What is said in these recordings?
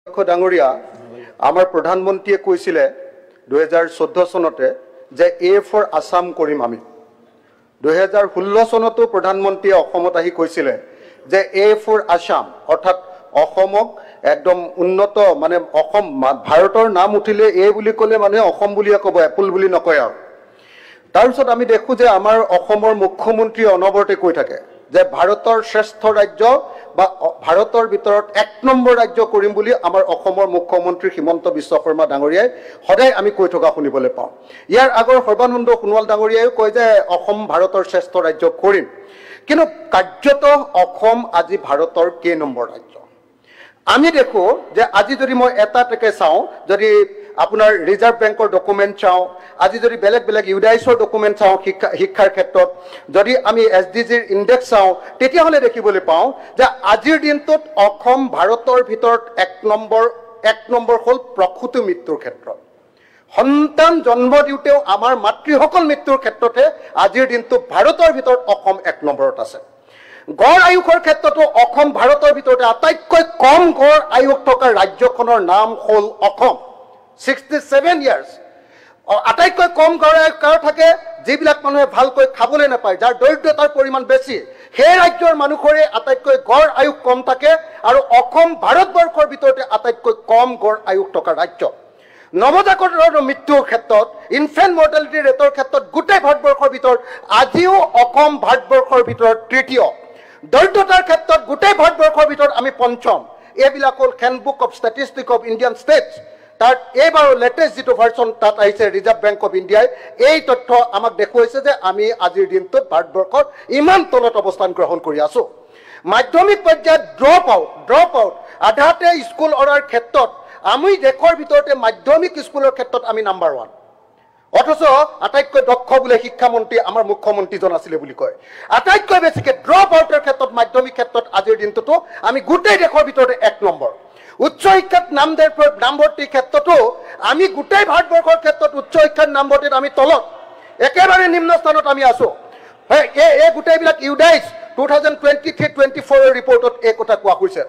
ডাঙৰীয়া আমাৰ প্ৰধানমন্ত্ৰীয়ে কৈছিলে 2014 চনতে যে এ ফৰ আসাম কৰিম আমি 2016 চনতো প্ৰধানমন্ত্ৰীয়ে অসমত আহি কৈছিলে যে এ ফৰ আসাম অৰ্থাৎ অসমক একদম উন্নত মানে অসম ভাৰতৰ নাম উঠিলে এ বুলি ক'লে মানে অসম বুলিয়ে ক'ব এপল বুলি নকয় আৰু তাৰপিছত আমি দেখো যে আমাৰ অসমৰ মুখ্যমন্ত্ৰী অনবৰতে কৈ থাকে যে ভাৰতৰ শ্ৰেষ্ঠ ৰাজ্য বা ভাৰতৰ ভিতৰত এক নম্বৰ ৰাজ্য কৰিম বুলি আমাৰ অসমৰ মুখ্যমন্ত্ৰী হিমন্ত বিশ্ব শৰ্মা ডাঙৰীয়াই সদায় আমি কৈ থকা শুনিবলৈ পাওঁ ইয়াৰ আগৰ সৰ্বানন্দ সোণোৱাল ডাঙৰীয়াই কয় যে অসম ভাৰতৰ শ্ৰেষ্ঠ ৰাজ্য কৰিম কিন্তু কাৰ্যত অসম আজি ভাৰতৰ কেই নম্বৰ ৰাজ্য আমি দেখো যে আজি যদি মই এটা টেকে চাওঁ যদি আপোনাৰ ৰিজাৰ্ভ বেংকৰ ডকুমেণ্ট চাওঁ আজি যদি বেলেগ বেলেগ ইউডাইছৰ ডকুমেণ্ট চাওঁ শিক্ষাৰ ক্ষেত্ৰত যদি আমি SDGৰ ইণ্ডেক্স চাওঁ তেতিয়াহ'লে দেখিবলৈ পাওঁ যে আজিৰ দিনটোত অসম ভাৰতৰ ভিতৰত এক নম্বৰ হ'ল প্ৰসূতি মৃত্যুৰ ক্ষেত্ৰত সন্তান জন্ম দিওঁতেও আমাৰ মাতৃসকল মৃত্যুৰ ক্ষেত্ৰতে আজিৰ দিনটো ভাৰতৰ ভিতৰত অসম এক নম্বৰত আছে গড় আয়ুসৰ ক্ষেত্ৰতো অসম ভাৰতৰ ভিতৰতে আটাইতকৈ কম গড় আয়ুস থকা ৰাজ্যখনৰ নাম হ'ল অসম 67 ইয়াৰ্ছ আটাইতকৈ কম গড় আয়ুস কাৰ থাকে যিবিলাক মানুহে ভালকৈ খাবলৈ নাপায় যাৰ দৰিদ্ৰতাৰ পৰিমাণ বেছি সেই ৰাজ্যৰ মানুহৰে আটাইতকৈ গড় আয়ুস কম থাকে আৰু অসম ভাৰতবৰ্ষৰ ভিতৰতে আটাইতকৈ কম গড় আয়ুস থকা ৰাজ্য নৱজাতকৰ মৃত্যুৰ ক্ষেত্ৰত ইনফেণ্ট মৰ্টেলিটি ৰেটৰ ক্ষেত্ৰত গোটেই ভাৰতবৰ্ষৰ ভিতৰত আজিও অসম ভাৰতবৰ্ষৰ ভিতৰত তৃতীয় দৰিদ্ৰতাৰ ক্ষেত্ৰত গোটেই ভাৰতবৰ্ষৰ ভিতৰত আমি পঞ্চম এইবিলাক হ'ল handbook of statistic of Indian states তাত এইবাৰ লেটেষ্ট যিটো ভাৰ্চন তাত আহিছে ৰিজাৰ্ভ বেংক অফ ইণ্ডিয়াই এই তথ্য আমাক দেখুৱাইছে যে আমি আজিৰ দিনটোত ভাৰতবৰ্ষত ইমান তলত অৱস্থান গ্ৰহণ কৰি আছোঁ মাধ্যমিক পৰ্যায়ত ড্ৰপ আউট আধাতে স্কুল অৰাৰ ক্ষেত্ৰত আমি দেশৰ ভিতৰতে মাধ্যমিক স্কুলৰ ক্ষেত্ৰত আমি নাম্বাৰ 1 অথচ আটাইতকৈ দক্ষ বোলে শিক্ষামন্ত্ৰী আমাৰ মুখ্যমন্ত্ৰীজন আছিলে বুলি কয় আটাইতকৈ বেছিকে ড্ৰপ আউটৰ ক্ষেত্ৰত মাধ্যমিক ক্ষেত্ৰত আজিৰ দিনটোতো আমি গোটেই দেশৰ ভিতৰতে এক নম্বৰ উচ্চ শিক্ষাত নামভৰ্তিৰ ক্ষেত্ৰতো আমি গোটেই ভাৰতবৰ্ষৰ ক্ষেত্ৰত উচ্চ শিক্ষাৰ নামভৰ্তিত আমি তলত একেবাৰে নিম্ন স্থানত আমি আছো এই গোটেইবিলাক ইউডাইছ 2023-24 ৰিপৰ্টত এই কথা কোৱা হৈছে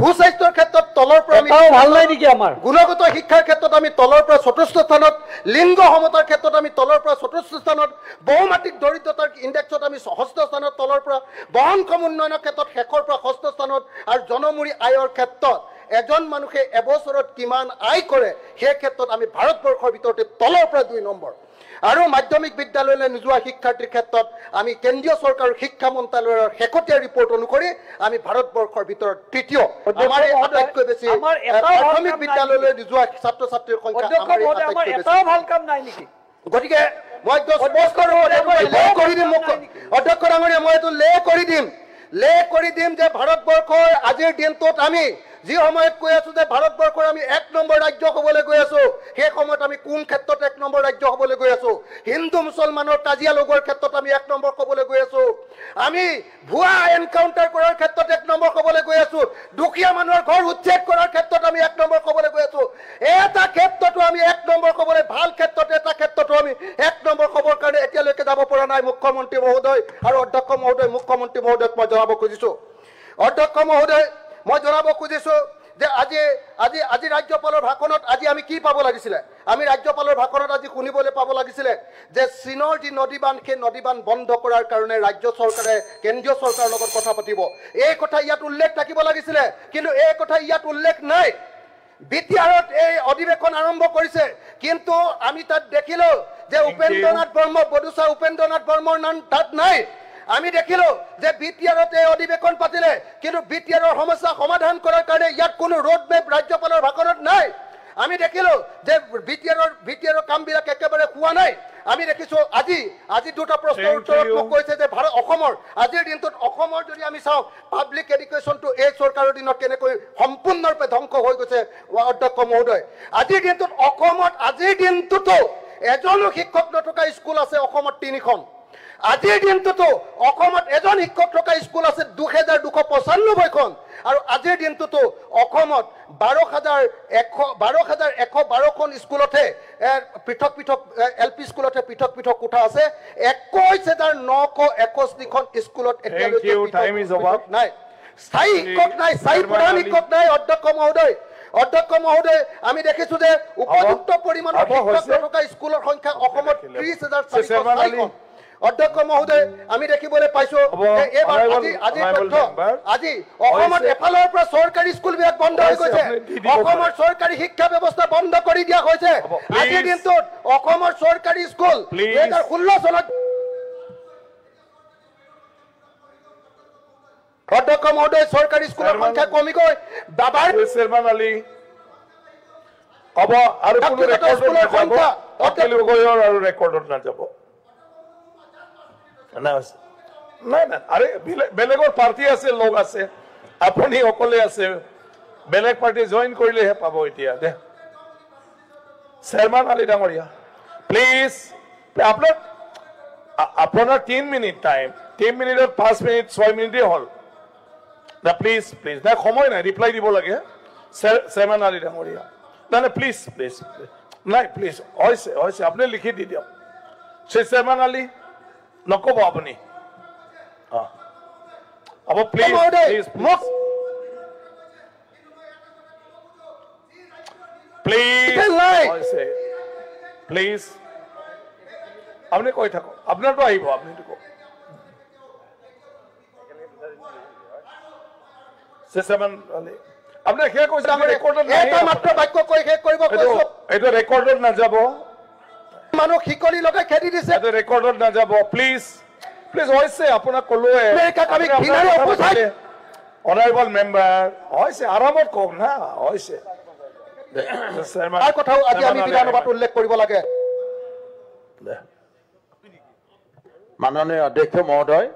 সুস্বাস্থ্যৰ ক্ষেত্ৰত তলৰ পৰা আমি ভাল নাই নেকি আমাৰ গুণগত শিক্ষাৰ ক্ষেত্ৰত আমি তলৰ পৰা চতুৰ্থ স্থানত লিংগ সমতাৰ ক্ষেত্ৰত আমি তলৰ পৰা চতুৰ্থ স্থানত বহুমাত্ৰিক দৰিদ্ৰতাৰ ইণ্ডেক্সত আমি ষষ্ঠ স্থানত তলৰ পৰা বহনক্ষম উন্নয়নৰ ক্ষেত্ৰত শেষৰ পৰা ষষ্ঠ স্থানত আৰু জনমূৰি আয়ৰ ক্ষেত্ৰত এজন মানুহে এবছৰত কিমান আয় কৰে সেই ক্ষেত্ৰত আমি ভাৰতবৰ্ষৰ ভিতৰতে তলৰ পৰা 2 নম্বৰ আৰু মাধ্যমিক বিদ্যালয়লৈ নোযোৱা শিক্ষাৰ্থীৰ ক্ষেত্ৰত আমি কেন্দ্ৰীয় চৰকাৰৰ শিক্ষা মন্ত্ৰালয়ৰ শেহতীয়া ৰিপৰ্ট অনুসৰি আমি ভাৰতবৰ্ষৰ ভিতৰত তৃতীয় আমাৰ আটাইতকৈ বেছি প্ৰাথমিক বিদ্যালয়লৈ নোযোৱা ছাত্ৰ ছাত্ৰীৰ সংখ্যা আমাৰ এটাও ভাল কাম নাই নেকি গতিকে মই স্পষ্ট কৰি দিম অধ্যক্ষ ডাঙৰীয়া মই এইটো লে কৰি দিম যে ভাৰতবৰ্ষৰ আজিৰ দিনটোত আমি যি সময়ত কৈ আছো যে ভাৰতবৰ্ষৰ আমি এক নম্বৰ ৰাজ্য হ'বলৈ গৈ আছো সেই সময়ত আমি কোন ক্ষেত্ৰত এক নম্বৰ ৰাজ্য হ'বলৈ গৈ আছো হিন্দু মুছলমানৰ কাজিয়া লগোৱাৰ ক্ষেত্ৰত আমি এক নম্বৰ হ'বলৈ গৈ আছো আমি ভুৱা এনকাউণ্টাৰ কৰাৰ ক্ষেত্ৰত এক নম্বৰ হ'বলৈ গৈ আছো দুখীয়া মানুহৰ ঘৰ উচ্ছেদ কৰাৰ ক্ষেত্ৰত আমি এক নম্বৰ হ'বলৈ গৈ আছো এটা ক্ষেত্ৰতো আমি এক নম্বৰ হ'বলৈ ভাল ক্ষেত্ৰত এটা ক্ষেত্ৰতো আমি এক নম্বৰ হ'বৰ কাৰণে এতিয়ালৈকে যাব পৰা নাই মুখ্যমন্ত্ৰী মহোদয় আৰু অধ্যক্ষ মহোদয় মুখ্যমন্ত্ৰী মহোদয়ক মই জনাব খুজিছো অধ্যক্ষ মহোদয় মই জনাব খুজিছো যে আজি ৰাজ্যপালৰ ভাষণত আজি আমি কি পাব লাগিছিলে আমি ৰাজ্যপালৰ ভাষণত আজি শুনিবলৈ পাব লাগিছিলে যে চীনৰ যি নদীবান্ধ সেই নদীবান্ধ বন্ধ কৰাৰ কাৰণে ৰাজ্য চৰকাৰে কেন্দ্ৰীয় চৰকাৰৰ লগত কথা পাতিব এই কথা ইয়াত উল্লেখ থাকিব লাগিছিলে কিন্তু এই কথা ইয়াত উল্লেখ নাই বিটিআৰত এই অধিৱেশন আৰম্ভ কৰিছে কিন্তু আমি তাত দেখিলো যে উপেন্দ্ৰনাথ বৰ্মা বডুচা উপেন্দ্ৰনাথ বৰ্মাৰ নাম তাত নাই আমি দেখিলো যে বিটিআৰতে অধিৱেশন পাতিলে কিন্তু বিটিআৰৰ সমস্যা সমাধান কৰাৰ কাৰণে ইয়াত কোনো ৰোড মেপ ৰাজ্যপালৰ ভাষণত নাই আমি দেখিলো যে বিটিআৰৰ কামবিলাক একেবাৰে হোৱা নাই আমি দেখিছো আজি দুটা প্ৰশ্নৰ উত্তৰত মোক কৈছে যে অসমৰ আজিৰ দিনটোত অসমৰ যদি আমি চাওঁ পাব্লিক এডুকেশ্যনটো এই চৰকাৰৰ দিনত কেনেকৈ সম্পূৰ্ণৰূপে ধ্বংস হৈ গৈছে অধ্যক্ষ মহোদয় আজিৰ দিনটোত অসমত আজিৰ দিনটোতো এজনো শিক্ষক নথকা স্কুল আছে অসমত 3খন আজিৰ দিনটোতো অসমত এজন শিক্ষক থকা স্কুল আছে 2295খন আৰু আজিৰ দিনটোতো অসমত 12112খন স্কুলতে পৃথক এলপি স্কুলতে পৃথক কোঠা আছে 21961খন স্কুলত এতিয়ালৈকে নাই স্থায়ী শিক্ষক নাই স্থায়ী প্ৰধান শিক্ষক নাই অধ্যক্ষ মহোদয় অধ্যক্ষ মহোদয় আমি দেখিছো যে উপযুক্ত পৰিমাণৰ শিক্ষক থকা স্কুলৰ সংখ্যা অসমত 30,404 অধ্যক্ষ মহোদয় আমি দেখিবলৈ পাইছো আজি অসমত এফালৰ পৰা চৰকাৰী স্কুলবিলাক বন্ধ হৈ গৈছে অসমৰ চৰকাৰী শিক্ষা ব্যৱস্থা বন্ধ কৰি দিয়া হৈছে আজিৰ দিনটোত অসমৰ চৰকাৰী স্কুল 2016 চনত অধ্যক্ষ মহোদয় চৰকাৰী স্কুলৰ সংখ্যা কমি গৈ বাবাৰ চেয়াৰম্যান আলী হ'ব আৰু কোনো ৰেকৰ্ডৰ সংখ্যা আৰু ৰেকৰ্ডত নাযাব নাই নাই আৰে বেলেগৰ পাৰ্টি আছে লোক আছে আপুনি অকলে আছে বেলেগ পাৰ্টি জয়েন কৰিলেহে পাব এতিয়া দে চেয়াৰম্যান আলী ডাঙৰীয়া প্লিজ আপোনাৰ 3 মিনিট টাইম 3 মিনিটত 5 মিনিট 6 মিনিটে হল না প্লিজ প্লিজ না সময় নাই ৰিপ্লাই দিব লাগে চেয়াৰম্যান আলী ডাঙৰীয়া না প্লিজ প্লিজ নাই প্লিজ হৈছে আপুনি লিখি দি দিয়ক চেয়াৰম্যান আলী নকব আপুনি अब प्लीज प्लीज आपने কৈ থাকো আপনার তো আইব আপনি তো সেসমান আলী আপনি কে কইছে আমার রেকর্ডত নাই এটা মাত্র বাক্য কই শেষ কৰিব কৈছো এটা রেকর্ডত না যাব মানুহ হিকলি লগাই খেদি দিছে এটা রেকর্ডত না যাব প্লিজ প্লিজ হইছে আপোনা কলোৱে আমি ঘিনাৰে অপোজাই অনাৰেবল মেম্বাৰ হইছে আৰামত কওক না হইছে আৰ কথাও আজি আমি বিধানসভাত উল্লেখ কৰিব লাগে মাননীয় অধ্যক্ষ মহোদয়